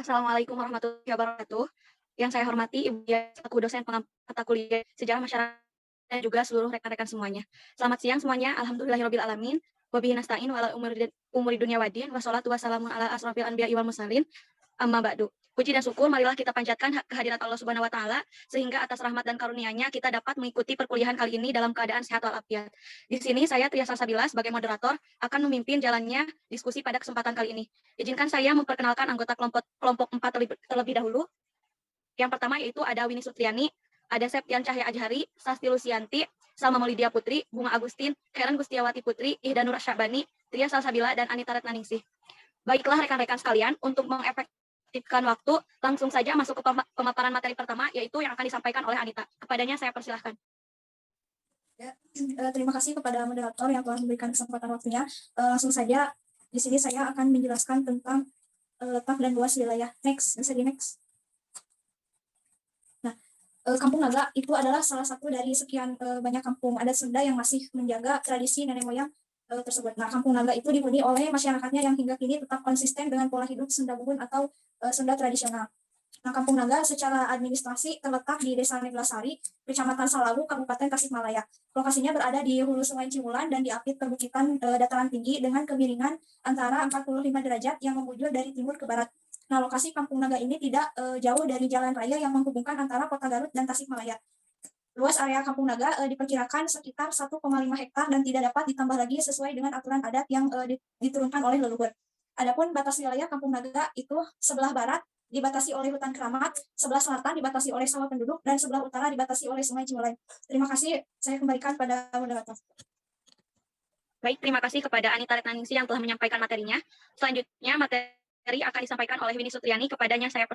Assalamualaikum warahmatullahi wabarakatuh. Yang saya hormati Ibu Dia selaku dosen mata kuliah Sejarah Masyarakat dan juga seluruh rekan-rekan semuanya. Selamat siang semuanya. Alhamdulillahirabbil alamin. Wabihi nasta'in wa ala umuri dunya waddin. Wassalatu wassalamu ala asrofil anbiya'i wal mursalin. Amma ba'du. Puji dan syukur marilah kita panjatkan kehadirat Allah Subhanahu wa taala sehingga atas rahmat dan karunia-Nya kita dapat mengikuti perkuliahan kali ini dalam keadaan sehat walafiat. Di sini saya Tria Salsabila sebagai moderator akan memimpin jalannya diskusi pada kesempatan kali ini. Izinkan saya memperkenalkan anggota kelompok 4 terlebih dahulu. Yang pertama yaitu ada Winnie Sutriani, ada Septian Cahya Ajhari, Sasti Lusianti, Salma Maulidia Putri, Bunga Agustin, Karen Gustiawati Putri, Ihdanur Syabani, Tria Salsabila, dan Anita Retnaningsih. Baiklah rekan-rekan sekalian, untuk mengefektifkan waktu, langsung saja masuk ke pemaparan materi pertama, yaitu yang akan disampaikan oleh Anita. Kepadanya saya persilahkan. Ya, terima kasih kepada moderator yang telah memberikan kesempatan waktunya. Langsung saja, di sini saya akan menjelaskan tentang letak dan luas wilayah. Next, bisa di next. Nah, Kampung Naga itu adalah salah satu dari sekian banyak kampung adat Sunda yang masih menjaga tradisi nenek moyang tersebut. Nah, Kampung Naga itu dihuni oleh masyarakatnya yang hingga kini tetap konsisten dengan pola hidup Sunda Buhun atau Sunda tradisional. Nah, Kampung Naga secara administrasi terletak di Desa Neglasari, Kecamatan Salawu, Kabupaten Tasikmalaya. Lokasinya berada di hulu Sungai Cimulan dan diapit perbukitan dataran tinggi dengan kemiringan antara 45 derajat yang membujur dari timur ke barat. Nah, lokasi Kampung Naga ini tidak jauh dari jalan raya yang menghubungkan antara Kota Garut dan Tasikmalaya. Luas area Kampung Naga diperkirakan sekitar 1,5 hektar dan tidak dapat ditambah lagi sesuai dengan aturan adat yang diturunkan oleh leluhur. Adapun batas wilayah Kampung Naga itu sebelah barat dibatasi oleh hutan keramat, sebelah selatan dibatasi oleh sawah penduduk, dan sebelah utara dibatasi oleh Sungai Cimulan. Terima kasih, saya kembalikan pada moderator. Baik, terima kasih kepada Anita Retnaningsih yang telah menyampaikan materinya. Selanjutnya materi akan disampaikan oleh Winnie Sutriani. Kepadanya saya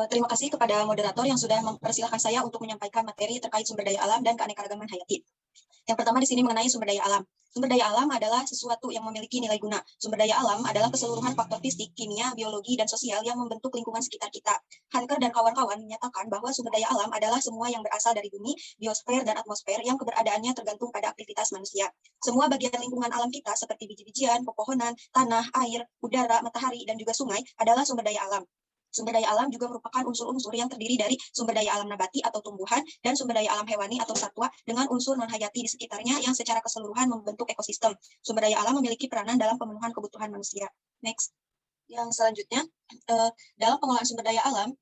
Terima kasih kepada moderator yang sudah mempersilahkan saya untuk menyampaikan materi terkait sumber daya alam dan keanekaragaman hayati. Yang pertama di sini mengenai sumber daya alam. Sumber daya alam adalah sesuatu yang memiliki nilai guna. Sumber daya alam adalah keseluruhan faktor fisik, kimia, biologi, dan sosial yang membentuk lingkungan sekitar kita. Hanker dan kawan-kawan menyatakan bahwa sumber daya alam adalah semua yang berasal dari bumi, biosfer, dan atmosfer yang keberadaannya tergantung pada aktivitas manusia. Semua bagian lingkungan alam kita seperti biji-bijian, pepohonan, tanah, air, udara, matahari, dan juga sungai adalah sumber daya alam. Sumber daya alam juga merupakan unsur-unsur yang terdiri dari sumber daya alam nabati atau tumbuhan dan sumber daya alam hewani atau satwa dengan unsur non-hayati di sekitarnya yang secara keseluruhan membentuk ekosistem. Sumber daya alam memiliki peranan dalam pemenuhan kebutuhan manusia. Next. Yang selanjutnya, dalam pengelolaan sumber daya alam,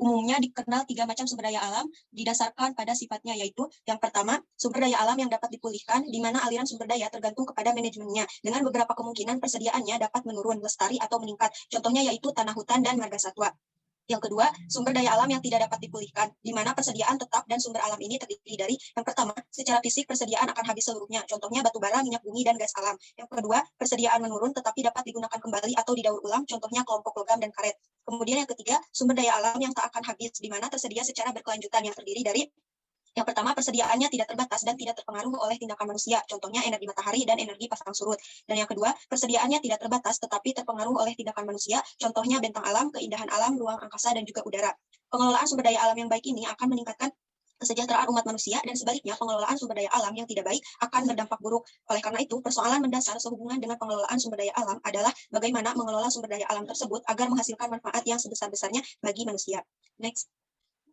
umumnya dikenal 3 macam sumber daya alam didasarkan pada sifatnya, yaitu yang pertama, sumber daya alam yang dapat dipulihkan, di mana aliran sumber daya tergantung kepada manajemennya, dengan beberapa kemungkinan persediaannya dapat menurun, lestari, atau meningkat. Contohnya yaitu tanah hutan dan marga satwa. Yang kedua, sumber daya alam yang tidak dapat dipulihkan, di mana persediaan tetap dan sumber alam ini terdiri dari, yang pertama, secara fisik persediaan akan habis seluruhnya, contohnya batu bara, minyak bumi, dan gas alam. Yang kedua, persediaan menurun tetapi dapat digunakan kembali atau didaur ulang, contohnya kelompok logam dan karet. Kemudian yang ketiga, sumber daya alam yang tak akan habis, di mana tersedia secara berkelanjutan, yang terdiri dari yang pertama, persediaannya tidak terbatas dan tidak terpengaruh oleh tindakan manusia, contohnya energi matahari dan energi pasang surut. Dan yang kedua, persediaannya tidak terbatas tetapi terpengaruh oleh tindakan manusia, contohnya bentang alam, keindahan alam, ruang angkasa, dan juga udara. Pengelolaan sumber daya alam yang baik ini akan meningkatkan kesejahteraan umat manusia, dan sebaliknya pengelolaan sumber daya alam yang tidak baik akan berdampak buruk. Oleh karena itu, persoalan mendasar sehubungan dengan pengelolaan sumber daya alam adalah bagaimana mengelola sumber daya alam tersebut agar menghasilkan manfaat yang sebesar-besarnya bagi manusia. Next.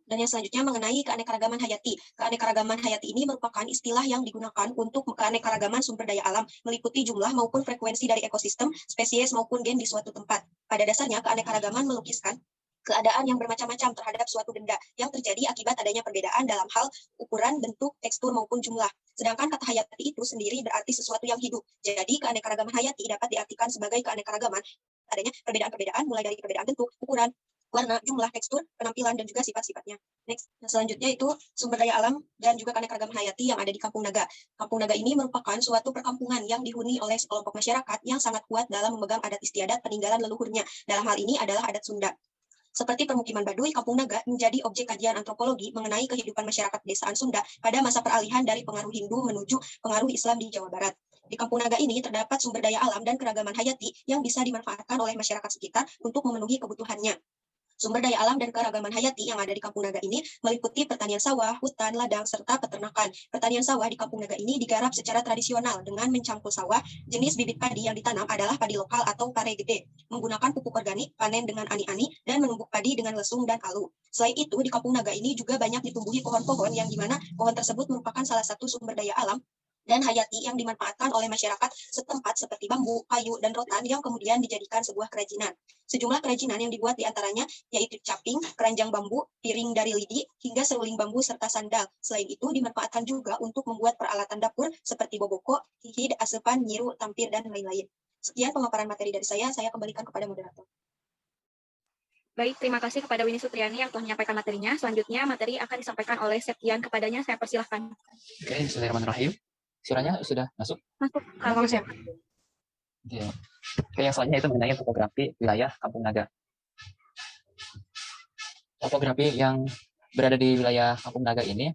Dan yang selanjutnya mengenai keanekaragaman hayati. Keanekaragaman hayati ini merupakan istilah yang digunakan untuk keanekaragaman sumber daya alam, meliputi jumlah maupun frekuensi dari ekosistem, spesies maupun gen di suatu tempat. Pada dasarnya, keanekaragaman melukiskan keadaan yang bermacam-macam terhadap suatu benda yang terjadi akibat adanya perbedaan dalam hal ukuran, bentuk, tekstur, maupun jumlah. Sedangkan kata hayati itu sendiri berarti sesuatu yang hidup. Jadi, keanekaragaman hayati dapat diartikan sebagai keanekaragaman adanya perbedaan-perbedaan mulai dari perbedaan bentuk, ukuran, warna, jumlah, tekstur, penampilan, dan juga sifat-sifatnya. Next. Nah, selanjutnya itu sumber daya alam dan juga keanekaragaman hayati yang ada di Kampung Naga. Kampung Naga ini merupakan suatu perkampungan yang dihuni oleh sekelompok masyarakat yang sangat kuat dalam memegang adat istiadat peninggalan leluhurnya. Dalam hal ini adalah adat Sunda. Seperti permukiman Baduy, Kampung Naga menjadi objek kajian antropologi mengenai kehidupan masyarakat pedesaan Sunda pada masa peralihan dari pengaruh Hindu menuju pengaruh Islam di Jawa Barat. Di Kampung Naga ini terdapat sumber daya alam dan keragaman hayati yang bisa dimanfaatkan oleh masyarakat sekitar untuk memenuhi kebutuhannya. Sumber daya alam dan keragaman hayati yang ada di Kampung Naga ini meliputi pertanian sawah, hutan, ladang, serta peternakan. Pertanian sawah di Kampung Naga ini digarap secara tradisional dengan mencangkul sawah. Jenis bibit padi yang ditanam adalah padi lokal atau pare gede, menggunakan pupuk organik, panen dengan ani-ani, dan menumbuk padi dengan lesung dan alu. Selain itu, di Kampung Naga ini juga banyak ditumbuhi pohon-pohon yang dimana pohon tersebut merupakan salah satu sumber daya alam dan hayati yang dimanfaatkan oleh masyarakat setempat seperti bambu, kayu, dan rotan yang kemudian dijadikan sebuah kerajinan. Sejumlah kerajinan yang dibuat diantaranya yaitu caping, keranjang bambu, piring dari lidi, hingga seruling bambu serta sandal. Selain itu dimanfaatkan juga untuk membuat peralatan dapur seperti boboko, hihid, asepan, nyiru, tampir, dan lain-lain. Sekian pemaparan materi dari saya kembalikan kepada moderator. Baik, terima kasih kepada Winnie Sutriani yang telah menyampaikan materinya. Selanjutnya, materi akan disampaikan oleh Septian. Kepadanya saya persilahkan. Oke, bismillahirrahmanirrahim. Suaranya sudah masuk? Masuk, kalau siap. Oke. Oke, yang selanjutnya itu mengenai topografi wilayah Kampung Naga. Topografi yang berada di wilayah Kampung Naga ini,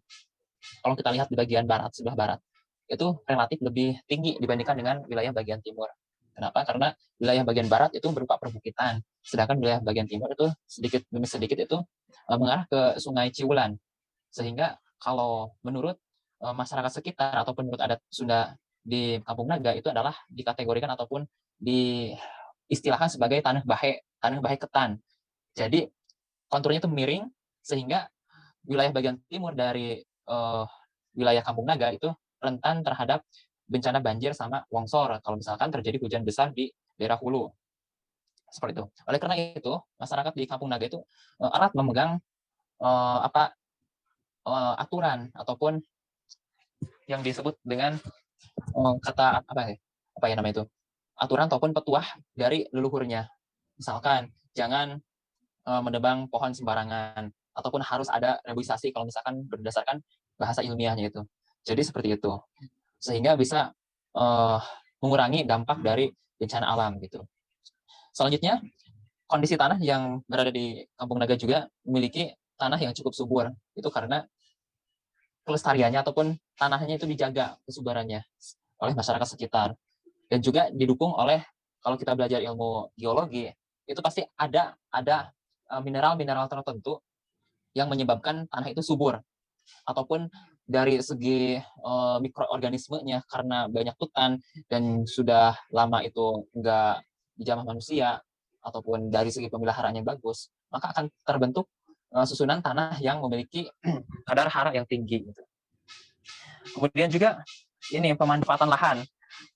kalau kita lihat di bagian barat, sebelah barat, itu relatif lebih tinggi dibandingkan dengan wilayah bagian timur. Kenapa? Karena wilayah bagian barat itu berupa perbukitan, sedangkan wilayah bagian timur itu sedikit demi sedikit itu mengarah ke Sungai Ciulan. Sehingga kalau menurut masyarakat sekitar ataupun menurut adat Sunda di Kampung Naga itu adalah dikategorikan ataupun diistilahkan sebagai tanah bahe ketan. Jadi konturnya itu miring sehingga wilayah bagian timur dari wilayah Kampung Naga itu rentan terhadap bencana banjir sama longsor kalau misalkan terjadi hujan besar di daerah hulu. Seperti itu. Oleh karena itu, masyarakat di Kampung Naga itu erat memegang aturan ataupun yang disebut dengan kata apa ya namanya itu, aturan ataupun petuah dari leluhurnya. Misalkan jangan menebang pohon sembarangan ataupun harus ada reboisasi kalau misalkan berdasarkan bahasa ilmiahnya itu. Jadi seperti itu, sehingga bisa mengurangi dampak dari bencana alam gitu. Selanjutnya, kondisi tanah yang berada di Kampung Naga juga memiliki tanah yang cukup subur. Itu karena kelestariannya ataupun tanahnya itu dijaga kesuburannya oleh masyarakat sekitar. Dan juga didukung oleh, kalau kita belajar ilmu geologi, itu pasti ada mineral-mineral tertentu yang menyebabkan tanah itu subur. Ataupun dari segi mikroorganismenya, karena banyak hutan dan sudah lama itu enggak dijamah manusia, ataupun dari segi pemeliharaannya bagus, maka akan terbentuk susunan tanah yang memiliki kadar hara yang tinggi. Gitu. Kemudian juga ini pemanfaatan lahan.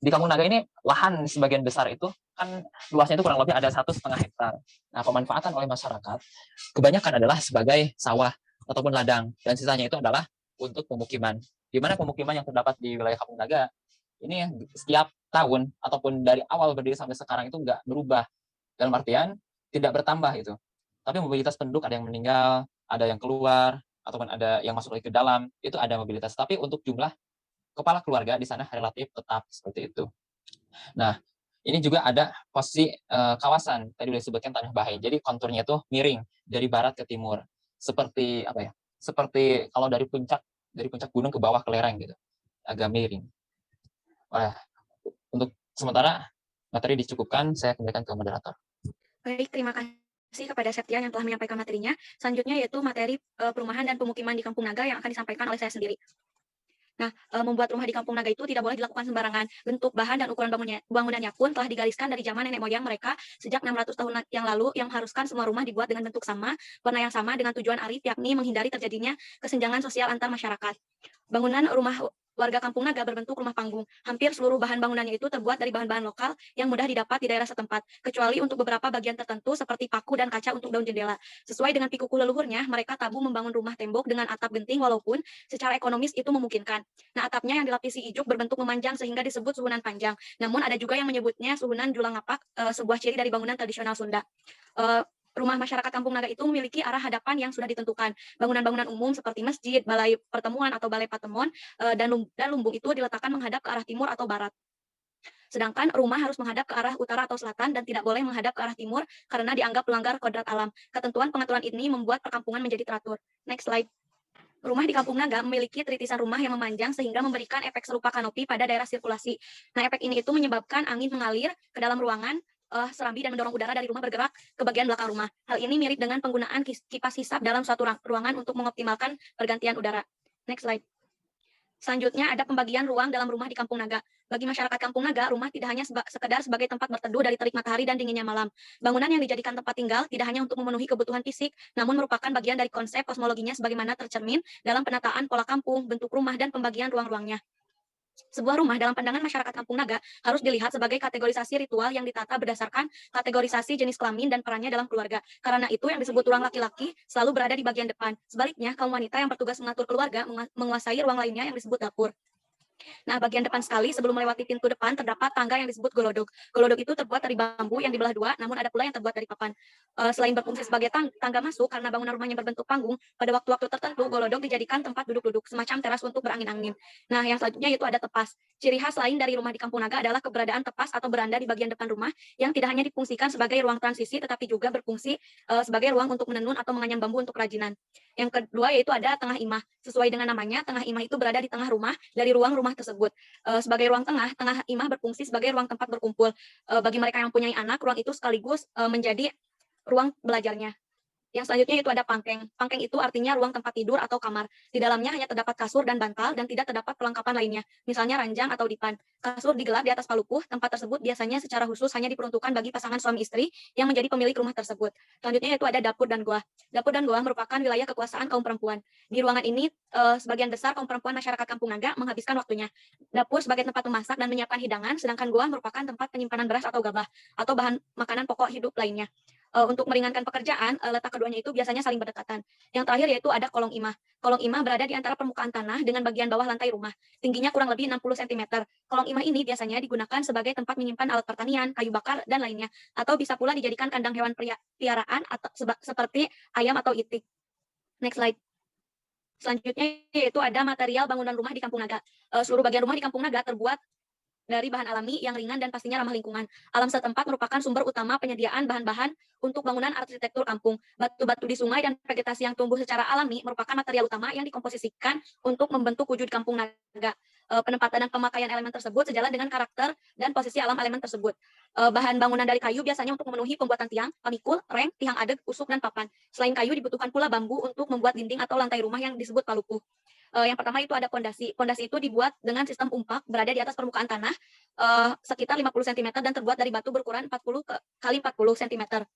Di Kampung Naga ini lahan sebagian besar itu kan luasnya itu kurang lebih ada 1,5 hektar. Nah, pemanfaatan oleh masyarakat kebanyakan adalah sebagai sawah ataupun ladang, dan sisanya itu adalah untuk pemukiman. Di mana pemukiman yang terdapat di wilayah Kampung Naga ini setiap tahun ataupun dari awal berdiri sampai sekarang itu nggak berubah. Dalam artian tidak bertambah itu. Tapi mobilitas penduduk ada yang meninggal, ada yang keluar, ataupun ada yang masuk lagi ke dalam, itu ada mobilitas. Tapi untuk jumlah kepala keluarga di sana relatif tetap seperti itu. Nah, ini juga ada posisi kawasan, tadi sudah disebutkan tanah bahe. Jadi konturnya itu miring dari barat ke timur. Seperti apa ya? Seperti kalau dari puncak gunung ke bawah ke lereng gitu. Agak miring. Untuk sementara materi dicukupkan, saya kembalikan ke moderator. Baik, terima kasih kepada Septian yang telah menyampaikan materinya. Selanjutnya yaitu materi perumahan dan pemukiman di Kampung Naga yang akan disampaikan oleh saya sendiri. Nah, membuat rumah di Kampung Naga itu tidak boleh dilakukan sembarangan. Bentuk, bahan, dan ukuran bangunannya pun telah digariskan dari zaman nenek moyang mereka sejak 600 tahun yang lalu, yang mengharuskan semua rumah dibuat dengan bentuk sama, warna yang sama, dengan tujuan arif, yakni menghindari terjadinya kesenjangan sosial antar masyarakat. Bangunan rumah warga Kampung Naga berbentuk rumah panggung. Hampir seluruh bahan bangunannya itu terbuat dari bahan-bahan lokal yang mudah didapat di daerah setempat, kecuali untuk beberapa bagian tertentu seperti paku dan kaca untuk daun jendela. Sesuai dengan pikuku leluhurnya, mereka tabu membangun rumah tembok dengan atap genting walaupun secara ekonomis itu memungkinkan. Nah, atapnya yang dilapisi ijuk berbentuk memanjang sehingga disebut suhunan panjang. Namun ada juga yang menyebutnya suhunan julang ngapak, sebuah ciri dari bangunan tradisional Sunda. Rumah masyarakat Kampung Naga itu memiliki arah hadapan yang sudah ditentukan. Bangunan-bangunan umum seperti masjid, balai pertemuan atau balai patemon, dan lumbung itu diletakkan menghadap ke arah timur atau barat. Sedangkan rumah harus menghadap ke arah utara atau selatan dan tidak boleh menghadap ke arah timur karena dianggap melanggar kodrat alam. Ketentuan pengaturan ini membuat perkampungan menjadi teratur. Next slide. Rumah di Kampung Naga memiliki tritisan rumah yang memanjang sehingga memberikan efek serupa kanopi pada daerah sirkulasi. Nah, efek ini itu menyebabkan angin mengalir ke dalam ruangan serambi dan mendorong udara dari rumah bergerak ke bagian belakang rumah. Hal ini mirip dengan penggunaan kipas hisap dalam suatu ruangan untuk mengoptimalkan pergantian udara. Next slide. Selanjutnya ada pembagian ruang dalam rumah di Kampung Naga. Bagi masyarakat Kampung Naga, rumah tidak hanya sekedar sebagai tempat berteduh dari terik matahari dan dinginnya malam. Bangunan yang dijadikan tempat tinggal tidak hanya untuk memenuhi kebutuhan fisik, namun merupakan bagian dari konsep kosmologinya sebagaimana tercermin dalam penataan pola kampung, bentuk rumah, dan pembagian ruang-ruangnya. Sebuah rumah dalam pandangan masyarakat Kampung Naga harus dilihat sebagai kategorisasi ritual yang ditata berdasarkan kategorisasi jenis kelamin dan perannya dalam keluarga. Karena itu yang disebut ruang laki-laki selalu berada di bagian depan. Sebaliknya, kaum wanita yang bertugas mengatur keluarga menguasai ruang lainnya yang disebut dapur. Nah, bagian depan sekali sebelum melewati pintu depan terdapat tangga yang disebut golodok. Golodok itu terbuat dari bambu yang dibelah dua, namun ada pula yang terbuat dari papan. Selain berfungsi sebagai tangga masuk karena bangunan rumahnya berbentuk panggung, pada waktu-waktu tertentu golodok dijadikan tempat duduk-duduk, semacam teras untuk berangin-angin. Nah, yang selanjutnya yaitu ada tepas. Ciri khas lain dari rumah di Kampung Naga adalah keberadaan tepas atau beranda di bagian depan rumah yang tidak hanya difungsikan sebagai ruang transisi, tetapi juga berfungsi sebagai ruang untuk menenun atau menganyam bambu untuk kerajinan. Yang kedua yaitu ada tengah imah. Sesuai dengan namanya, tengah imah itu berada di tengah rumah dari ruang rumah tersebut. Sebagai ruang tengah, tengah imah berfungsi sebagai ruang tempat berkumpul. Bagi mereka yang mempunyai anak, ruang itu sekaligus menjadi ruang belajarnya. Yang selanjutnya itu ada pangkeng. Pangkeng itu artinya ruang tempat tidur atau kamar. Di dalamnya hanya terdapat kasur dan bantal dan tidak terdapat perlengkapan lainnya, misalnya ranjang atau dipan. Kasur digelar di atas palupuh. Tempat tersebut biasanya secara khusus hanya diperuntukkan bagi pasangan suami istri yang menjadi pemilik rumah tersebut. Selanjutnya itu ada dapur dan goa. Dapur dan goa merupakan wilayah kekuasaan kaum perempuan. Di ruangan ini sebagian besar kaum perempuan masyarakat Kampung Naga menghabiskan waktunya. Dapur sebagai tempat memasak dan menyiapkan hidangan, sedangkan goa merupakan tempat penyimpanan beras atau gabah atau bahan makanan pokok hidup lainnya. Untuk meringankan pekerjaan, letak keduanya itu biasanya saling berdekatan. Yang terakhir yaitu ada kolong imah. Kolong imah berada di antara permukaan tanah dengan bagian bawah lantai rumah. Tingginya kurang lebih 60 cm. Kolong imah ini biasanya digunakan sebagai tempat menyimpan alat pertanian, kayu bakar, dan lainnya. Atau bisa pula dijadikan kandang hewan piaraan atau seperti ayam atau itik. Next slide. Selanjutnya yaitu ada material bangunan rumah di Kampung Naga. Seluruh bagian rumah di Kampung Naga terbuat dari bahan alami yang ringan dan pastinya ramah lingkungan. Alam setempat merupakan sumber utama penyediaan bahan-bahan untuk bangunan arsitektur kampung. Batu-batu di sungai dan vegetasi yang tumbuh secara alami merupakan material utama yang dikomposisikan untuk membentuk wujud Kampung Naga. Penempatan dan pemakaian elemen tersebut sejalan dengan karakter dan posisi alam elemen tersebut. Bahan bangunan dari kayu biasanya untuk memenuhi pembuatan tiang, pamikul, reng, tiang adeg, usuk, dan papan. Selain kayu dibutuhkan pula bambu untuk membuat dinding atau lantai rumah yang disebut palupuh. Yang pertama itu ada pondasi. Pondasi itu dibuat dengan sistem umpak berada di atas permukaan tanah sekitar 50 cm dan terbuat dari batu berukuran 40 kali 40 cm.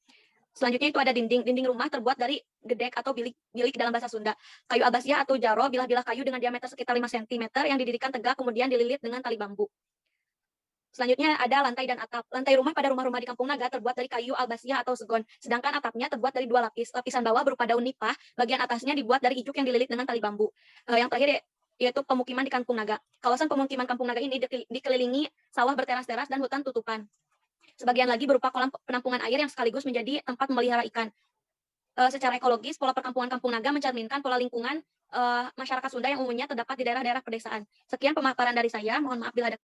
Selanjutnya itu ada dinding. Dinding rumah terbuat dari gedek atau bilik dalam bahasa Sunda. Kayu abasia atau jaro, bilah-bilah kayu dengan diameter sekitar 5 cm yang didirikan tegak kemudian dililit dengan tali bambu. Selanjutnya ada lantai dan atap. Lantai rumah pada rumah-rumah di Kampung Naga terbuat dari kayu albasia atau segon, sedangkan atapnya terbuat dari 2 lapis. Lapisan bawah berupa daun nipah, bagian atasnya dibuat dari ijuk yang dililit dengan tali bambu. Yang terakhir yaitu pemukiman di Kampung Naga. Kawasan pemukiman Kampung Naga ini dikelilingi sawah berteras-teras dan hutan tutupan. Sebagian lagi berupa kolam penampungan air yang sekaligus menjadi tempat memelihara ikan. Secara ekologis, pola perkampungan Kampung Naga mencerminkan pola lingkungan masyarakat Sunda yang umumnya terdapat di daerah-daerah pedesaan. Sekian pemaparan dari saya. Mohon maaf bila ada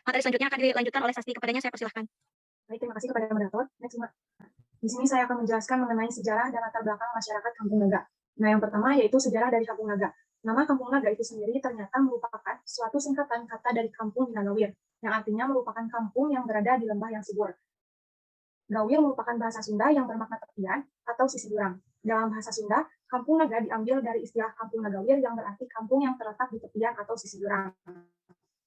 materi selanjutnya akan dilanjutkan oleh Sasti. Kepadanya saya persilahkan. Baik, terima kasih kepada moderator. Next, Mbak. Di sini saya akan menjelaskan mengenai sejarah dan latar belakang masyarakat Kampung Naga. Nah, yang pertama yaitu sejarah dari Kampung Naga. Nama Kampung Naga itu sendiri ternyata merupakan suatu singkatan kata dari kampung di Nagawir, yang artinya merupakan kampung yang berada di lembah yang subur. Gawir merupakan bahasa Sunda yang bermakna tepian atau sisi jurang. Dalam bahasa Sunda, Kampung Naga diambil dari istilah Kampung Nagawir yang berarti kampung yang terletak di tepian atau sisi jurang.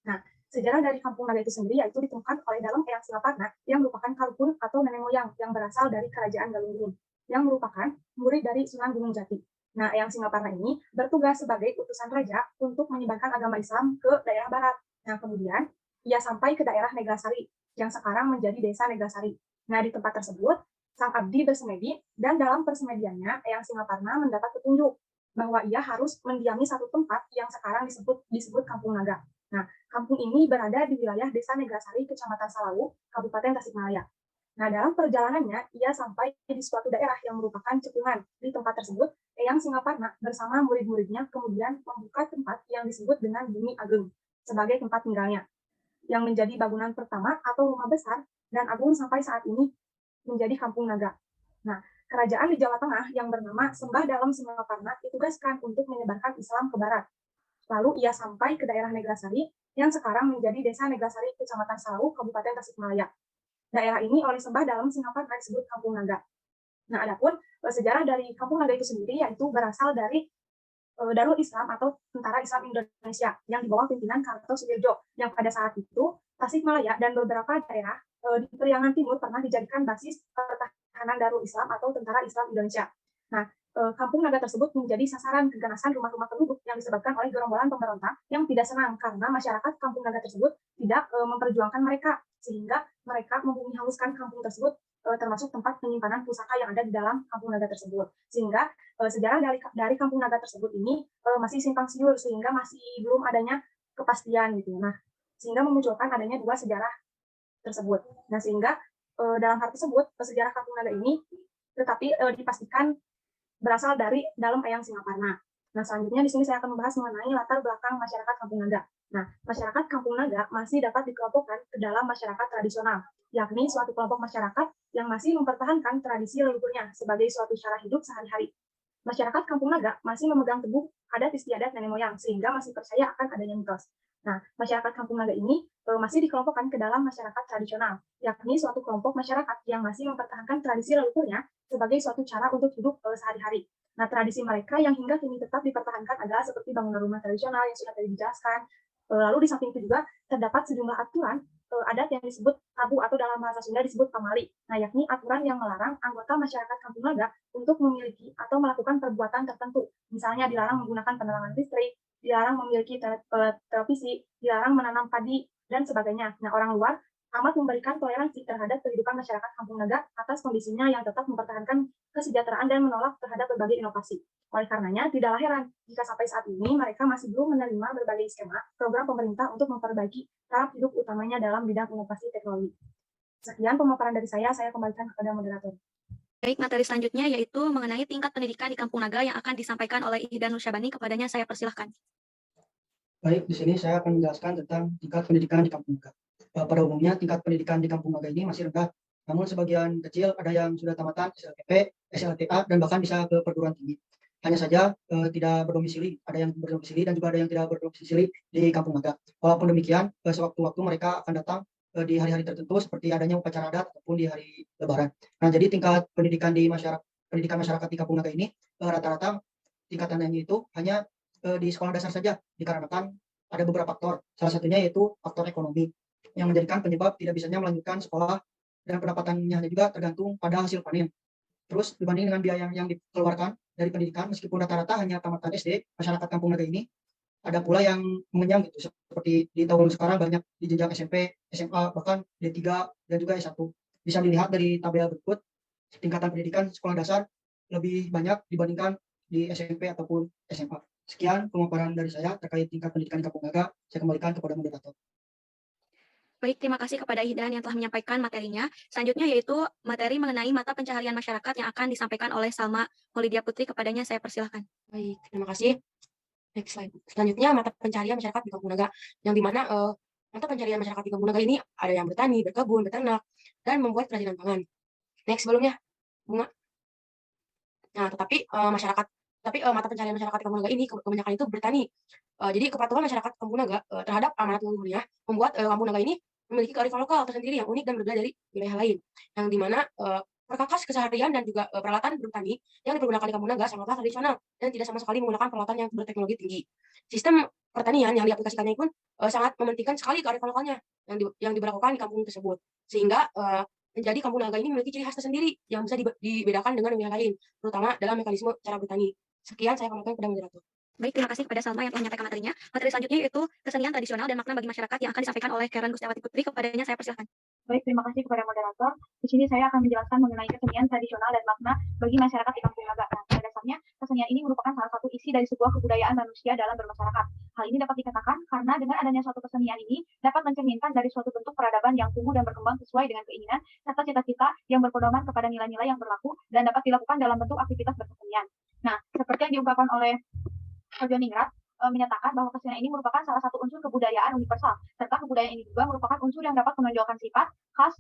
Nah, sejarah dari Kampung Naga itu sendiri yaitu ditemukan oleh Dalem Eyang Singaparna yang merupakan karukun atau nenek moyang yang berasal dari kerajaan Galunggung yang merupakan murid dari Sunan Gunung Jati. Nah, Eyang Singaparna ini bertugas sebagai utusan raja untuk menyebarkan agama Islam ke daerah barat. Nah, kemudian ia sampai ke daerah Neglasari yang sekarang menjadi desa Neglasari. Nah, di tempat tersebut, sang abdi bersemedi dan dalam persemediannya Eyang Singaparna mendapat petunjuk bahwa ia harus mendiami satu tempat yang sekarang disebut Kampung Naga. Nah, kampung ini berada di wilayah Desa Neglasari, Kecamatan Salawu, Kabupaten Tasikmalaya. Nah, dalam perjalanannya, ia sampai di suatu daerah yang merupakan cekungan. Di tempat tersebut, Eyang Singaparna bersama murid-muridnya kemudian membuka tempat yang disebut dengan Bumi Ageng sebagai tempat tinggalnya, yang menjadi bangunan pertama atau rumah besar dan agung sampai saat ini menjadi Kampung Naga. Nah, kerajaan di Jawa Tengah yang bernama Sembah Dalem Singaparna ditugaskan untuk menyebarkan Islam ke barat. Lalu ia sampai ke daerah Neglasari yang sekarang menjadi Desa Neglasari, Kecamatan Salawu, Kabupaten Tasikmalaya. daerah ini oleh Sembah dalam singkapan disebut Kampung Naga. Nah, adapun sejarah dari Kampung Naga itu sendiri yaitu berasal dari Darul Islam atau Tentara Islam Indonesia yang di bawah pimpinan Kartosuwirjo, yang pada saat itu Tasikmalaya dan beberapa daerah di Periangan Timur pernah dijadikan basis pertahanan Darul Islam atau Tentara Islam Indonesia. Nah, Kampung Naga tersebut menjadi sasaran keganasan rumah-rumah penduduk yang disebabkan oleh gerombolan pemberontak yang tidak senang karena masyarakat Kampung Naga tersebut tidak memperjuangkan mereka, sehingga mereka membumi hanguskan kampung tersebut, termasuk tempat penyimpanan pusaka yang ada di dalam Kampung Naga tersebut. Sehingga sejarah dari Kampung Naga tersebut ini masih simpang siur, sehingga masih belum adanya kepastian gitu. Nah, sehingga memunculkan adanya dua sejarah tersebut. Nah, sehingga dalam hal tersebut sejarah Kampung Naga ini tetapi dipastikan berasal dari dalam Eyang Singaparna. Nah, selanjutnya di sini saya akan membahas mengenai latar belakang masyarakat Kampung Naga. Nah, masyarakat Kampung Naga masih dapat dikelompokkan ke dalam masyarakat tradisional, yakni suatu kelompok masyarakat yang masih mempertahankan tradisi leluhurnya sebagai suatu cara hidup sehari-hari. Masyarakat Kampung Naga masih memegang teguh adat istiadat nenek moyang, sehingga masih percaya akan adanya mitos. Nah, masyarakat Kampung Naga ini masih dikelompokkan ke dalam masyarakat tradisional, yakni suatu kelompok masyarakat yang masih mempertahankan tradisi leluhurnya sebagai suatu cara untuk hidup sehari-hari. Nah, tradisi mereka yang hingga kini tetap dipertahankan adalah seperti bangunan rumah tradisional yang sudah tadi dijelaskan. Lalu di samping itu juga terdapat sejumlah aturan adat yang disebut tabu atau dalam bahasa Sunda disebut pamali. Nah, yakni aturan yang melarang anggota masyarakat Kampung Naga untuk memiliki atau melakukan perbuatan tertentu. Misalnya dilarang menggunakan penerangan listrik, dilarang memiliki televisi, dilarang menanam padi, dan sebagainya. Nah, orang luar amat memberikan toleransi terhadap kehidupan masyarakat Kampung Naga atas kondisinya yang tetap mempertahankan kesejahteraan dan menolak terhadap berbagai inovasi. Oleh karenanya, tidaklah heran jika sampai saat ini mereka masih belum menerima berbagai skema program pemerintah untuk memperbaiki taraf hidup utamanya dalam bidang inovasi teknologi. Sekian pemaparan dari saya kembalikan kepada moderator. Baik, materi selanjutnya yaitu mengenai tingkat pendidikan di Kampung Naga yang akan disampaikan oleh Ihdan Nusyabani. Kepadanya saya persilahkan. Baik, di sini saya akan menjelaskan tentang tingkat pendidikan di Kampung Naga. Pada umumnya tingkat pendidikan di Kampung Naga ini masih rendah, namun sebagian kecil ada yang sudah tamatan SLTP, SLTA, dan bahkan bisa ke perguruan tinggi. Hanya saja tidak berdomisili, ada yang berdomisili dan juga ada yang tidak berdomisili di Kampung Naga. Walaupun demikian, sewaktu-waktu mereka akan datang di hari-hari tertentu seperti adanya upacara adat ataupun di hari Lebaran. Nah, jadi tingkat pendidikan masyarakat di Kampung Naga ini rata-rata tingkatannya itu hanya di sekolah dasar saja, dikarenakan ada beberapa faktor. Salah satunya yaitu faktor ekonomi yang menjadikan penyebab tidak bisanya melanjutkan sekolah, dan pendapatannya juga tergantung pada hasil panen. Terus dibanding dengan biaya yang dikeluarkan dari pendidikan, meskipun rata-rata hanya tamatan SD, masyarakat Kampung Naga ini ada pula yang mengenyam gitu, seperti di tahun sekarang banyak di jenjang SMP, SMA, bahkan D3 dan juga S1. Bisa dilihat dari tabel berikut, tingkatan pendidikan sekolah dasar lebih banyak dibandingkan di SMP ataupun SMA. Sekian pemaparan dari saya terkait tingkat pendidikan di Kampung Naga. Saya kembalikan kepada moderator. Baik, terima kasih kepada Ihdan yang telah menyampaikan materinya. Selanjutnya yaitu materi mengenai mata pencaharian masyarakat yang akan disampaikan oleh Salma Maulidia Putri. Kepadanya saya persilahkan. Baik, terima kasih. Next slide. Selanjutnya mata pencaharian masyarakat di Kampung Naga, yang dimana mata pencaharian masyarakat di Kampung Naga ini ada yang bertani, berkebun, beternak, dan membuat kerajinan tangan. Next sebelumnya, bunga. Nah, tetapi mata pencaharian masyarakat di Kampung Naga ini kebanyakan itu bertani. Jadi kepatuhan masyarakat Kampung Naga terhadap amanat leluhurnya membuat Kampung Naga ini memiliki kearifan lokal tersendiri yang unik dan berbeda dari wilayah lain, yang dimana perkakas keseharian dan juga peralatan bertani yang dipergunakan di Kampung Naga sangatlah tradisional dan tidak sama sekali menggunakan peralatan yang berteknologi tinggi. Sistem pertanian yang diaplikasikannya pun sangat mementingkan sekali kearifan lokalnya yang diberlakukan di kampung tersebut, sehingga menjadi Kampung Naga ini memiliki ciri khas tersendiri yang bisa dibedakan dengan wilayah lain, terutama dalam mekanisme cara bertani. Sekian saya kembalikan kepada moderator. Baik, terima kasih kepada Salma yang telah menyampaikan materinya. Materi selanjutnya yaitu kesenian tradisional dan makna bagi masyarakat yang akan disampaikan oleh Karen Gustiawati Putri. Kepadanya saya persilahkan. Baik, terima kasih kepada moderator. Di sini saya akan menjelaskan mengenai kesenian tradisional dan makna bagi masyarakat di Kampung Naga. Nah, pada dasarnya, kesenian ini merupakan salah satu isi dari sebuah kebudayaan manusia dalam bermasyarakat. Hal ini dapat dikatakan karena dengan adanya suatu kesenian ini dapat mencerminkan dari suatu bentuk peradaban yang tumbuh dan berkembang sesuai dengan keinginan serta cita-cita yang berpedoman kepada nilai-nilai yang berlaku dan dapat dilakukan dalam bentuk aktivitas berkesenian. Nah, seperti yang diungkapkan oleh Ojo Ningrat, menyatakan bahwa kesenian ini merupakan salah satu unsur kebudayaan universal, serta kebudayaan ini juga merupakan unsur yang dapat menonjolkan sifat khas.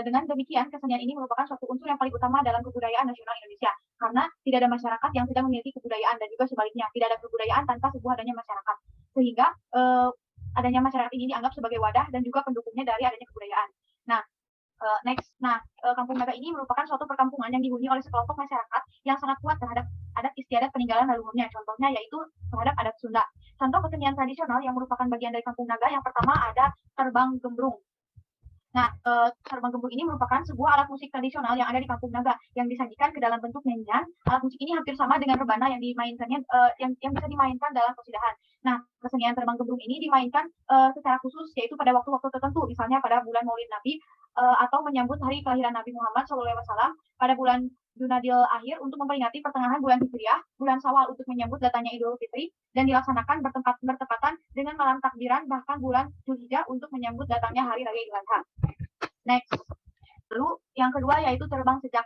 Dengan demikian, kesenian ini merupakan suatu unsur yang paling utama dalam kebudayaan nasional Indonesia, karena tidak ada masyarakat yang tidak memiliki kebudayaan dan juga sebaliknya, tidak ada kebudayaan tanpa sebuah adanya masyarakat, sehingga adanya masyarakat ini dianggap sebagai wadah dan juga pendukungnya dari adanya kebudayaan. Nah, Kampung Naga ini merupakan suatu perkampungan yang dihuni oleh sekelompok masyarakat yang sangat kuat terhadap adat istiadat peninggalan leluhurnya. Contohnya yaitu terhadap adat Sunda. Contoh kesenian tradisional yang merupakan bagian dari Kampung Naga yang pertama ada terbang gembrung. Terbang gembrung ini merupakan sebuah alat musik tradisional yang ada di Kampung Naga yang disajikan ke dalam bentuk nyanyian. Alat musik ini hampir sama dengan rebana yang dimainkannya yang bisa dimainkan dalam persidangan. Kesenian terbang gembrung ini dimainkan secara khusus yaitu pada waktu-waktu tertentu, misalnya pada bulan Maulid Nabi atau menyambut hari kelahiran Nabi Muhammad SAW pada bulan Junadil akhir untuk memperingati pertengahan bulan Hijriah, bulan Syawal untuk menyambut datangnya Idul Fitri, dan dilaksanakan bertepatan dengan malam takbiran bahkan bulan Zulhijjah untuk menyambut datangnya hari raya Idul Adha. Lalu yang kedua yaitu terbang sejak.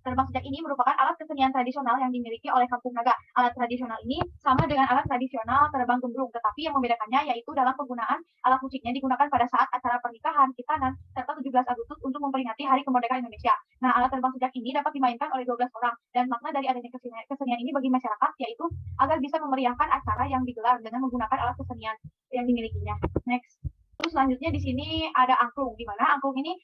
Terbang sejak ini merupakan alat kesenian tradisional yang dimiliki oleh Kampung Naga. Alat tradisional ini sama dengan alat tradisional terbang gembrung, tetapi yang membedakannya yaitu dalam penggunaan alat musiknya digunakan pada saat acara pernikahan, khitanan, serta 17 Agustus untuk memperingati Hari Kemerdekaan Indonesia. Alat terbang sejak ini dapat dimainkan oleh 12 orang, dan makna dari adanya kesenian ini bagi masyarakat yaitu agar bisa memeriahkan acara yang digelar dengan menggunakan alat kesenian yang dimilikinya. Terus selanjutnya di sini ada angklung, di mana angklung ini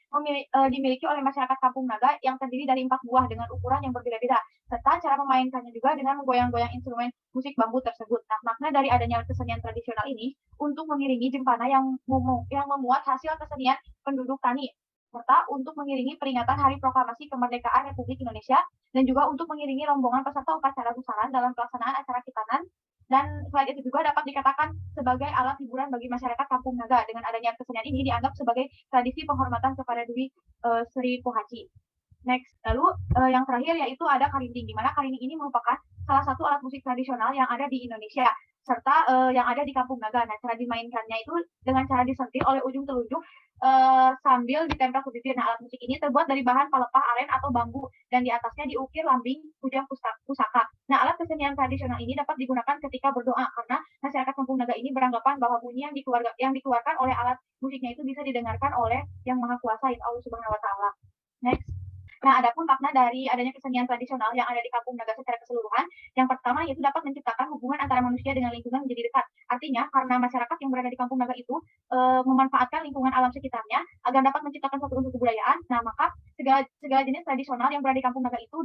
dimiliki oleh masyarakat Kampung Naga yang terdiri dari 4 buah dengan ukuran yang berbeda-beda, serta cara memainkannya juga dengan menggoyang-goyang instrumen musik bambu tersebut. Makna dari adanya kesenian tradisional ini untuk mengiringi jempana yang memuat hasil kesenian penduduk tani, serta untuk mengiringi peringatan Hari Proklamasi Kemerdekaan Republik Indonesia, dan juga untuk mengiringi rombongan peserta upacara besaran dalam pelaksanaan acara khitanan. Dan selain itu juga dapat dikatakan sebagai alat hiburan bagi masyarakat Kampung Naga. Dengan adanya kesenian ini dianggap sebagai tradisi penghormatan kepada Dewi Sri Pohaci. Lalu yang terakhir yaitu ada karinding, di mana karinding ini merupakan salah satu alat musik tradisional yang ada di Indonesia, serta yang ada di Kampung Naga. Cara dimainkannya itu dengan cara disentil oleh ujung telunjuk sambil ditempel ke bibir. Alat musik ini terbuat dari bahan pelepah aren atau bambu, dan di atasnya diukir lambing kujang pusaka. Alat kesenian tradisional ini dapat digunakan ketika berdoa, karena masyarakat Kampung Naga ini beranggapan bahwa bunyi yang dikeluarkan oleh alat musiknya itu bisa didengarkan oleh Yang Maha Kuasa, yaitu Allah Subhanahu wa Ta'ala. Adapun makna dari adanya kesenian tradisional yang ada di Kampung Naga secara keseluruhan, yang pertama yaitu dapat menciptakan hubungan antara manusia dengan lingkungan menjadi dekat. Artinya, karena masyarakat yang berada di Kampung Naga itu memanfaatkan lingkungan alam sekitarnya agar dapat menciptakan suatu unsur kebudayaan, maka segala jenis tradisional yang berada di Kampung Naga itu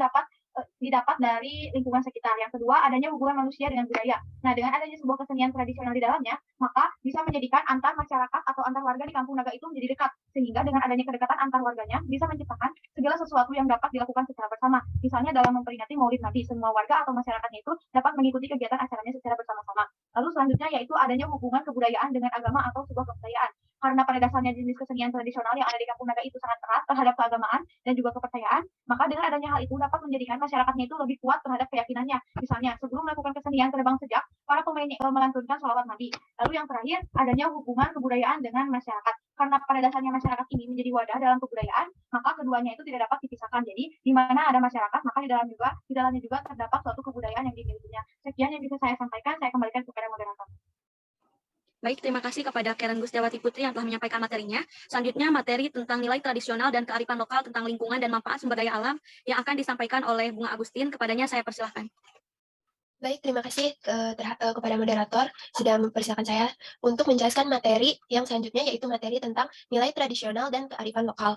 didapat dari lingkungan sekitar. Yang kedua, adanya hubungan manusia dengan budaya. Dengan adanya sebuah kesenian tradisional di dalamnya, maka bisa menjadikan antar masyarakat atau antar warga di Kampung Naga itu menjadi dekat, sehingga dengan adanya kedekatan antar warganya bisa menciptakan segala sesuatu yang dapat dilakukan secara bersama. Misalnya dalam memperingati Maulid Nabi, semua warga atau masyarakatnya itu dapat mengikuti kegiatan acaranya secara bersama-sama. Lalu selanjutnya yaitu adanya hubungan kebudayaan dengan agama atau sebuah kepercayaan. Karena pada dasarnya jenis kesenian tradisional yang ada di Kampung Naga itu sangat erat terhadap keagamaan dan juga kepercayaan, maka dengan adanya hal itu dapat menjadikan masyarakatnya itu lebih kuat terhadap keyakinannya. Misalnya, sebelum melakukan kesenian terbang sejak, para pemain melantunkan sholawat Nabi. Lalu yang terakhir, adanya hubungan kebudayaan dengan masyarakat. Karena pada dasarnya masyarakat ini menjadi wadah dalam kebudayaan, maka keduanya itu tidak dapat dipisahkan. Jadi, di mana ada masyarakat, maka di dalamnya juga terdapat suatu kebudayaan yang dimilikinya. Sekian yang bisa saya sampaikan, saya kembalikan kepada moderator. Baik, terima kasih kepada Karen Gustiawati Putri yang telah menyampaikan materinya. Selanjutnya, materi tentang nilai tradisional dan kearifan lokal tentang lingkungan dan manfaat sumber daya alam yang akan disampaikan oleh Bunga Agustin. Kepadanya saya persilahkan. Baik, terima kasih kepada moderator sudah mempersilahkan saya untuk menjelaskan materi yang selanjutnya, yaitu materi tentang nilai tradisional dan kearifan lokal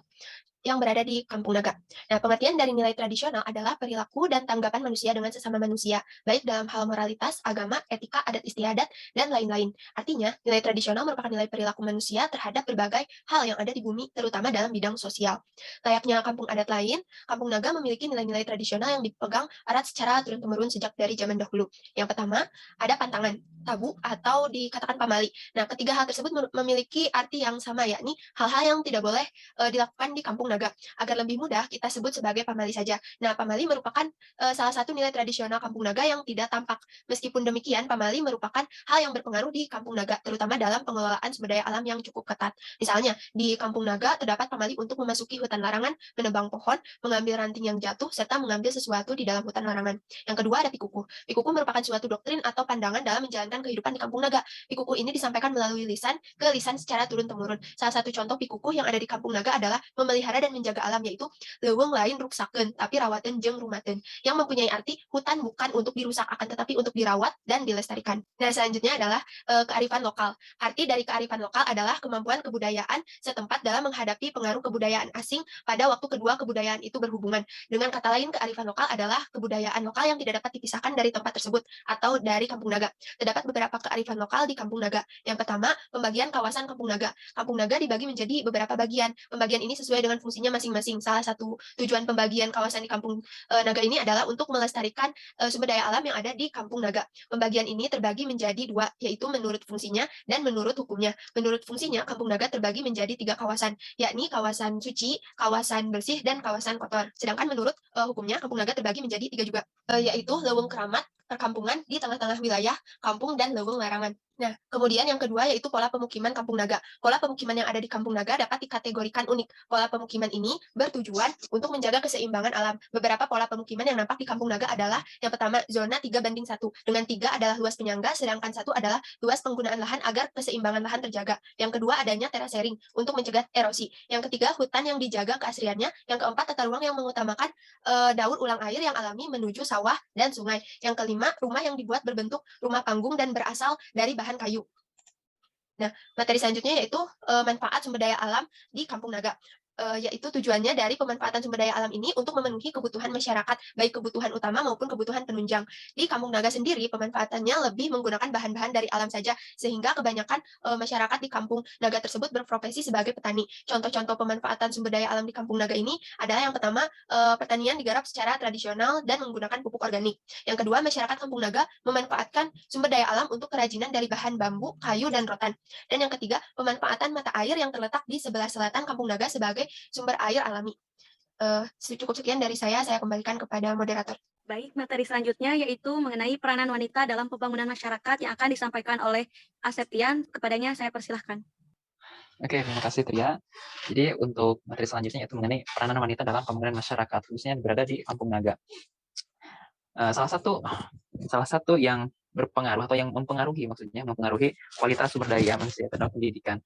yang berada di Kampung Naga. Pengertian dari nilai tradisional adalah perilaku dan tanggapan manusia dengan sesama manusia, baik dalam hal moralitas, agama, etika, adat istiadat, dan lain-lain. Artinya, nilai tradisional merupakan nilai perilaku manusia terhadap berbagai hal yang ada di bumi, terutama dalam bidang sosial. Layaknya kampung adat lain, Kampung Naga memiliki nilai-nilai tradisional yang dipegang erat secara turun-temurun sejak dari zaman dahulu. Yang pertama, ada pantangan, tabu, atau dikatakan pamali. Ketiga hal tersebut memiliki arti yang sama, yakni hal-hal yang tidak boleh dilakukan di Kampung Naga. Agar lebih mudah, kita sebut sebagai pamali saja. Pamali merupakan salah satu nilai tradisional Kampung Naga yang tidak tampak. Meskipun demikian, pamali merupakan hal yang berpengaruh di Kampung Naga, terutama dalam pengelolaan sumber daya alam yang cukup ketat. Misalnya, di Kampung Naga terdapat pamali untuk memasuki hutan larangan, menebang pohon, mengambil ranting yang jatuh, serta mengambil sesuatu di dalam hutan larangan. Yang kedua, ada pikuku. Pikuku merupakan suatu doktrin atau pandangan dalam menjalankan kehidupan di Kampung Naga. Pikuku ini disampaikan melalui lisan ke lisan secara turun-temurun. Salah satu contoh pikuku yang ada di Kampung Naga adalah memelihara memelihara dan menjaga alam, yaitu leuweung lain ruksakeun, tapi rawateun jeung rumateun, yang mempunyai arti hutan bukan untuk dirusak, akan tetapi untuk dirawat dan dilestarikan. Nah, selanjutnya adalah kearifan lokal. Arti dari kearifan lokal adalah kemampuan kebudayaan setempat dalam menghadapi pengaruh kebudayaan asing pada waktu kedua kebudayaan itu berhubungan. Dengan kata lain, kearifan lokal adalah kebudayaan lokal yang tidak dapat dipisahkan dari tempat tersebut atau dari Kampung Naga. Terdapat beberapa kearifan lokal di Kampung Naga. Yang pertama, pembagian kawasan Kampung Naga. Kampung Naga dibagi menjadi beberapa bagian. Pembagian ini sesuai dengan fungsinya masing-masing. Salah satu tujuan pembagian kawasan di Kampung Naga ini adalah untuk melestarikan sumber daya alam yang ada di Kampung Naga. Pembagian ini terbagi menjadi dua, yaitu menurut fungsinya dan menurut hukumnya. Menurut fungsinya, Kampung Naga terbagi menjadi 3 kawasan, yakni kawasan suci, kawasan bersih, dan kawasan kotor. Sedangkan menurut hukumnya, Kampung Naga terbagi menjadi 3 juga, yaitu leuweung keramat, perkampungan di tengah-tengah wilayah kampung, dan leuweung larangan. Nah, kemudian yang kedua yaitu pola pemukiman Kampung Naga. Pola pemukiman yang ada di Kampung Naga dapat dikategorikan unik. Pola pemukiman ini bertujuan untuk menjaga keseimbangan alam. Beberapa pola pemukiman yang nampak di Kampung Naga adalah yang pertama, zona 3:1. Dengan 3 adalah luas penyangga, sedangkan 1 adalah luas penggunaan lahan agar keseimbangan lahan terjaga. Yang kedua, adanya terasering untuk mencegah erosi. Yang ketiga, hutan yang dijaga keasriannya. Yang keempat, tata ruang yang mengutamakan daur ulang air yang alami menuju sawah dan sungai. Yang kelima, rumah yang dibuat berbentuk rumah panggung dan berasal dari bahan kayu. Nah, materi selanjutnya yaitu manfaat sumber daya alam di Kampung Naga. Yaitu tujuannya dari pemanfaatan sumber daya alam ini untuk memenuhi kebutuhan masyarakat, baik kebutuhan utama maupun kebutuhan penunjang. Di Kampung Naga sendiri, pemanfaatannya lebih menggunakan bahan-bahan dari alam saja, sehingga kebanyakan masyarakat di Kampung Naga tersebut berprofesi sebagai petani. Contoh-contoh pemanfaatan sumber daya alam di Kampung Naga ini adalah yang pertama, pertanian digarap secara tradisional dan menggunakan pupuk organik. Yang kedua, masyarakat Kampung Naga memanfaatkan sumber daya alam untuk kerajinan dari bahan bambu, kayu, dan rotan. Dan yang ketiga, pemanfaatan mata air yang terletak di sebelah selatan Kampung Naga sebagai sumber air alami. Cukup sekian dari saya kembalikan kepada moderator. Baik, materi selanjutnya yaitu mengenai peranan wanita dalam pembangunan masyarakat yang akan disampaikan oleh Aseptian. Kepadanya saya persilahkan. Oke, terima kasih Tria. Jadi untuk materi selanjutnya yaitu mengenai peranan wanita dalam pembangunan masyarakat, khususnya berada di Kampung Naga. Salah satu yang berpengaruh atau yang mempengaruhi kualitas sumber daya manusia adalah pendidikan.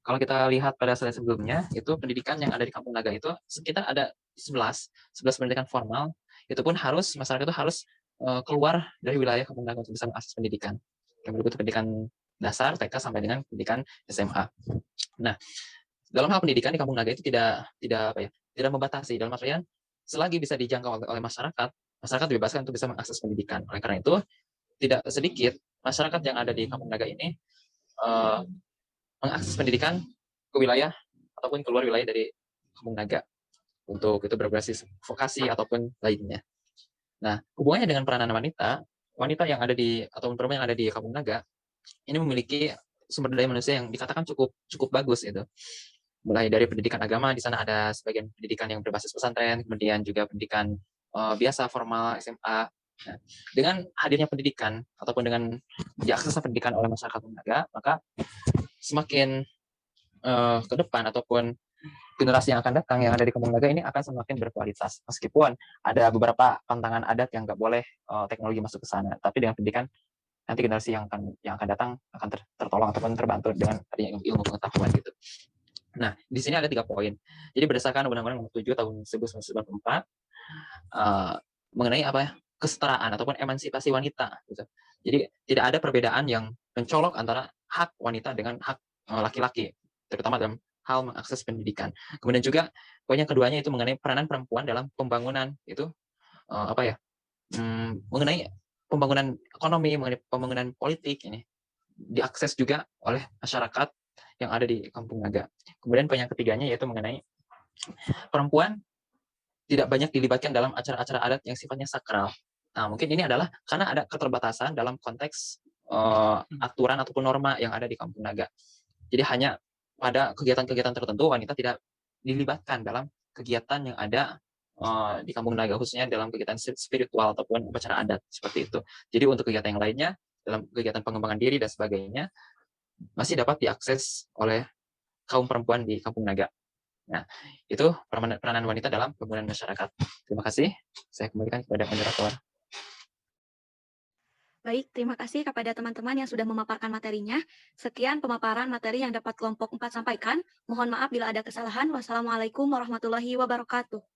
Kalau kita lihat pada slide sebelumnya, itu pendidikan yang ada di Kampung Naga itu sekitar ada 11 pendidikan formal. Itu pun masyarakat itu harus keluar dari wilayah Kampung Naga untuk bisa mengakses pendidikan. Yang berikut pendidikan dasar, TK sampai dengan pendidikan SMA. Nah, dalam hal pendidikan di Kampung Naga itu tidak membatasi, dalam artian selagi bisa dijangkau oleh masyarakat dibebaskan untuk bisa mengakses pendidikan. Oleh karena itu, tidak sedikit masyarakat yang ada di Kampung Naga ini mengakses pendidikan ke wilayah ataupun keluar wilayah dari Kampung Naga untuk itu berbasis vokasi ataupun lainnya. Nah, hubungannya dengan peranan wanita yang ada di ataupun perempuan yang ada di Kampung Naga ini memiliki sumber daya manusia yang dikatakan cukup bagus itu. Mulai dari pendidikan agama, di sana ada sebagian pendidikan yang berbasis pesantren, kemudian juga pendidikan biasa formal SMA. Nah, dengan hadirnya pendidikan ataupun dengan diaksesnya pendidikan oleh masyarakat Kampung Naga, maka semakin ke depan ataupun generasi yang akan datang yang ada di Kampung Naga ini akan semakin berkualitas. Meskipun ada beberapa pantangan adat yang nggak boleh teknologi masuk ke sana, tapi dengan pendidikan nanti generasi yang akan datang akan tertolong ataupun terbantu dengan adanya ilmu pengetahuan gitu. Nah, di sini ada 3 poin. Jadi berdasarkan Undang-Undang Nomor 7 Tahun 1994 mengenai kesetaraan ataupun emansipasi wanita gitu. Jadi tidak ada perbedaan yang mencolok antara hak wanita dengan hak laki-laki, terutama dalam hal mengakses pendidikan. Kemudian juga poin yang keduanya itu mengenai peranan perempuan dalam pembangunan itu mengenai pembangunan ekonomi, mengenai pembangunan politik ini diakses juga oleh masyarakat yang ada di Kampung Naga. Kemudian poin yang ketiganya yaitu mengenai perempuan tidak banyak dilibatkan dalam acara-acara adat yang sifatnya sakral. Nah, mungkin ini adalah karena ada keterbatasan dalam konteks aturan ataupun norma yang ada di Kampung Naga. Jadi hanya pada kegiatan-kegiatan tertentu wanita tidak dilibatkan dalam kegiatan yang ada di Kampung Naga, khususnya dalam kegiatan spiritual ataupun upacara adat seperti itu. Jadi untuk kegiatan yang lainnya, dalam kegiatan pengembangan diri dan sebagainya, masih dapat diakses oleh kaum perempuan di Kampung Naga. Nah, itu peranan wanita dalam pembangunan masyarakat. Terima kasih. Saya kembalikan kepada moderator. Baik, terima kasih kepada teman-teman yang sudah memaparkan materinya. Sekian pemaparan materi yang dapat kelompok 4 sampaikan. Mohon maaf bila ada kesalahan. Wassalamualaikum warahmatullahi wabarakatuh.